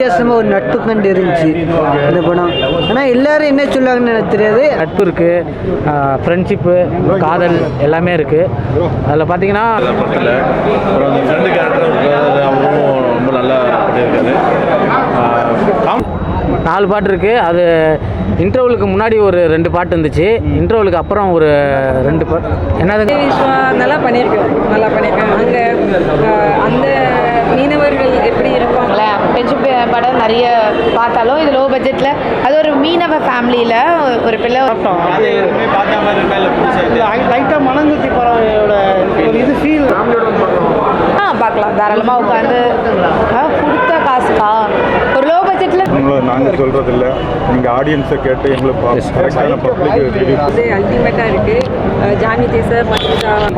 வித்தியாசமாக ஒரு நட்பு கண்டு இருந்துச்சு இந்த படம். ஆனால் எல்லாரும் என்ன சொல்லுவாங்கன்னு எனக்கு தெரியாது. நட்பு இருக்குது, ஃப்ரெண்ட்ஷிப்பு, காதல் எல்லாமே இருக்குது. அதில் பார்த்தீங்கன்னா படத்தில் அப்புறம் அந்த ஃப்ரெண்டு கேரக்டர் அவரும் ரொம்ப நல்லா பண்ணியிருக்காரு. 4 பாட்டு இருக்குது. அது இன்டர்வலுக்கு முன்னாடி ஒரு 2 பாட்டு இருந்துச்சு, இன்டர்வலுக்கு அப்புறம் ஒரு 2 பாட்டு. என்னதுங்க நல்லா பண்ணியிருக்கேன். அங்கே அந்த மீனவர்கள் எப்படி இருப்பாங்களே ஃப்ரெண்ட்ஷிப் படம் நிறைய பார்த்தாலும் இது லோ பட்ஜெட்டில் அது ஒரு மீனவ ஃபேமிலியில் ஒரு பிள்ளை லைட்டாக மனங்குத்தி பறவையோட இது ஃபீல் பார்க்கலாம். தாராளமாக உட்காந்து கொடுத்த காசுக்கா ஒரு லோ பட்ஜெட்டில் நாங்கள் சொல்கிறது இல்லை, நீங்கள் ஆடியன்ஸை கேட்டு எங்களுக்கு அல்டிமேட்டாக இருக்குது. ஜானி தேசர்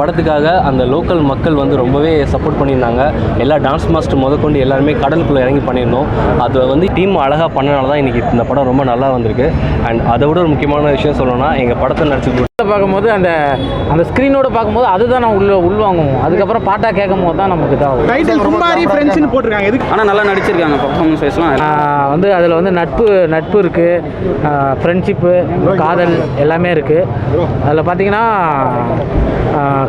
படத்துக்காக அந்த லோக்கல் மக்கள் வந்து ரொம்பவே சப்போர்ட் பண்ணியிருந்தாங்க. எல்லா டான்ஸ் மாஸ்டர் முதற்கொண்டு எல்லாருமே கடலுக்குள்ளே இறங்கி பண்ணியிருந்தோம். அது வந்து டீம் அழகாக பண்ணனால தான் இன்றைக்கி இந்த படம் ரொம்ப நல்லா வந்திருக்கு. அண்ட் அதை விட ஒரு முக்கியமான விஷயம் சொல்லணும்னா எங்கள் படத்தை நடிச்சு பார்க்கும்போது அந்த ஸ்க்ரீனோட பார்க்கும்போது அதுதான் நான் உள்வாங்குவோம். அதுக்கப்புறம் பாட்டாக கேட்கும் போது தான் நமக்கு இதாகும். டைட்டில் கும்பாரி ஃப்ரெண்ட்ஸ்னு போட்டிருக்காங்க. எதுக்கு? ஆனால் நல்லா நடிச்சிருக்காங்க. பர்ஃபார்மன்ஸ் வைஸ்லாம் வந்து அதில் வந்து நட்பு இருக்குது, ஃப்ரெண்ட்ஷிப்பு, காதல் எல்லாமே இருக்குது. அதில் பார்த்தீங்கன்னா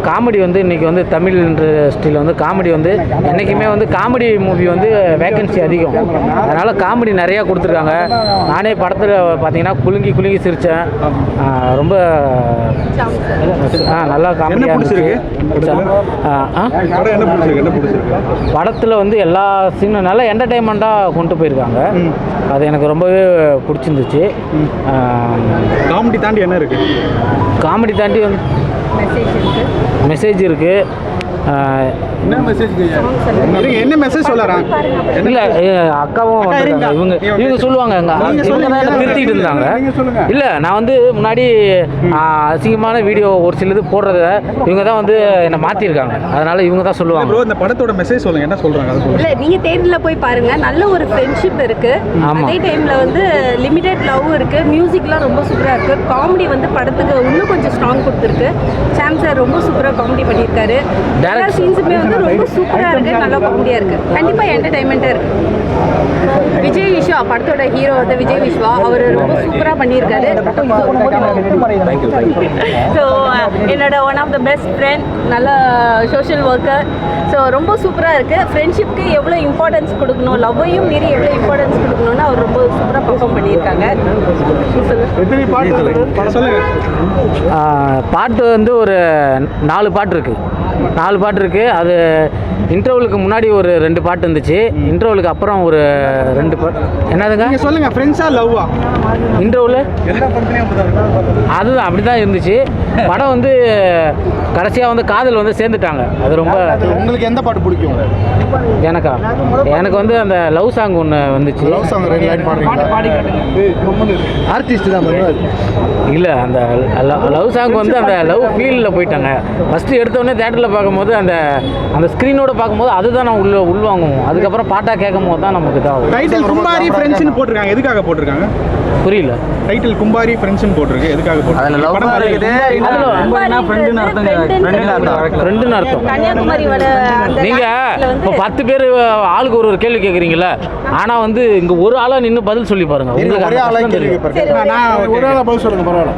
காமெடி வந்து இன்றைக்கி வந்து தமிழ் இண்டஸ்ட்ரியில் வந்து காமெடி வந்து என்றைக்குமே வந்து காமெடி மூவி வந்து வேக்கன்சி அதிகம். அதனால் காமெடி நிறையா கொடுத்துருக்காங்க. நானே படத்தில் பார்த்தீங்கன்னா குலுங்கி சிரித்தேன். ரொம்ப நல்லா காமெடியாக இருந்துச்சு. படத்தில் வந்து எல்லா சீனும் நல்லா என்டர்டெயின்மெண்ட்டாக கொண்டு போயிருக்காங்க. அது எனக்கு ரொம்பவே பிடிச்சிருந்துச்சு. காமெடி தாண்டி என்ன இருக்குது? காமெடி தாண்டி வந்து மெசேஜ் இருக்குது. என்ன மெசேஜ் சொல்லறாங்க? இல்லை அக்காவும் இவங்க சொல்லுவாங்க. இவங்க தான் திருத்திட்டு இருந்தாங்க. இல்லை நான் வந்து முன்னாடி அசிங்கமான வீடியோ ஒரு சிலது போடுறத இவங்க தான் வந்து என்னை மாற்றிருக்காங்க. அதனால இவங்க தான் சொல்லுவாங்க. இந்த படத்தோட மெசேஜ் சொல்லுங்க, என்ன சொல்றாங்க? இல்லை, நீங்கள் தேட்டரில் போய் பாருங்க. நல்ல ஒரு ஃப்ரெண்ட்ஷிப் இருக்குது. அதே டைமில் வந்து லிமிடெட் லவ் இருக்குது. மியூசிக்லாம் ரொம்ப சூப்பராக இருக்குது. காமெடி வந்து படத்துக்கு இன்னும் கொஞ்சம் ஸ்ட்ராங் கொடுத்துருக்கு. சாம் சார் ரொம்ப சூப்பராக காமெடி பண்ணியிருக்காரு. எல்லா சீன்ஸுமே வந்து ரொம்ப சூப்பராக இருக்குது. நல்லா காமெடியாக இருக்குது. கண்டிப்பாக என்டர்டைன்மெண்ட்டாக இருக்குது. விஜய் விஸ்வா படத்தோட ஹீரோ வந்து விஜய் விஸ்வா, அவர் ரொம்ப சூப்பராக பண்ணியிருக்காரு. ஸோ என்னோட one of the best friend, நல்ல சோஷியல் ஒர்க்கர். ஸோ ரொம்ப சூப்பராக இருக்குது. ஃப்ரெண்ட்ஷிப்க்கு எவ்வளோ இம்பார்ட்டன்ஸ் கொடுக்கணும், லவ்வையும் மீறி எவ்வளோ இம்பார்ட்டன்ஸ் கொடுக்கணும்னு அவர் ரொம்ப சூப்பராக பர்ஃபார்ம் பண்ணியிருக்காங்க. பாட்டு வந்து ஒரு 4 பாட்டு இருக்குது. அது இன்டர்வலுக்கு முன்னாடி ஒரு 2 பாட்டு இருந்துச்சு, இன்டர்வலுக்கு அப்புறம் ஒரு 2 பாட்டு. என்னதுங்க சொல்லுங்க, ஃப்ரெண்ட்ஸா லவ்வா? இன்டர்வலு அதுதான் அப்படி தான் இருந்துச்சு. படம் வந்து கடைசியாக வந்து காதல் வந்து சேர்ந்துட்டாங்க. அது ரொம்ப. உங்களுக்கு எந்த பாட்டு பிடிக்கும்? எனக்கு வந்து அந்த லவ் சாங் ஒன்று வந்துச்சு. லவ் சாங் ஆர்டிஸ்ட் தான் இல்லை, அந்த லவ் சாங் வந்து அந்த லவ் ஃபீல்டில் போயிட்டாங்க. ஃபஸ்ட்டு எடுத்தோடனே தேட்டரில் பார்க்கும்போது அந்த ஸ்க்ரீனோட பார்க்கும்போது அதுதான் நான் உள்வாங்குவோம். அதுக்கப்புறம் பாட்டாக கேட்கும் போது தான் நமக்கு இதாகும். டைட்டில் கும்பாரி ஃப்ரெண்ட்ஸ்னு போட்டிருக்காங்க. எதுக்காக போட்டிருக்காங்க? புரியல. டைட்டில் கும்பாரி ஃப்ரெண்ட்ஸ்னு போட்டிருக்கு. எதுக்காக போட்டிருக்காங்க? ஃப்ரெண்டுன்னு அர்த்தம். நீங்கள் இப்போ 10 பேர் ஆளுக்கு ஒரு கேள்வி கேட்குறீங்களா? ஆனால் வந்து இங்கே ஒரு ஆளாக நின்று பதில் சொல்லி பாருங்க. உங்களுக்கு ஒரே ஆளாக பதில் சொல்லுங்க, பரவாயில்ல.